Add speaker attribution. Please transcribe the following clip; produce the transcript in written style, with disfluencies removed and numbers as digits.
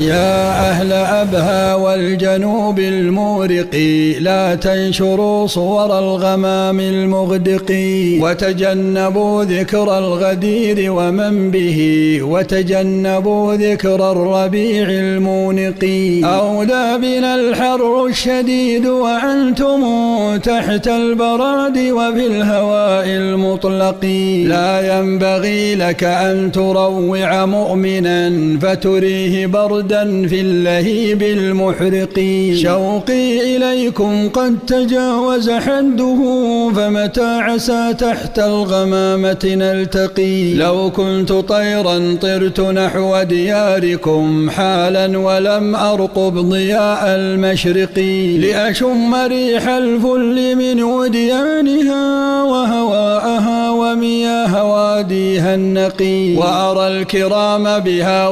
Speaker 1: يا أهل أبها والجنوب المورق، لا تنشروا صور الغمام المغدق، وتجنبوا ذكر الغدير ومن به، وتجنبوا ذكر الربيع المونق. أولى بنا الحر الشديد وأنتم تحت البراد وفي الهواء المطلق. لا ينبغي لك أن تروع مؤمنا فتريه بردا في اللهيب المحرق. شوقي إليكم قد تجاوز حده، فمتى عسى تحت الغمامة نلتقي. لو كنت طيرا طرت نحو دياركم حالا، ولم أرقب ضياء المشرق، لأشم ريح الفل من وديانها وهواءها ومياه واديها النقي، وأرى الكرام بها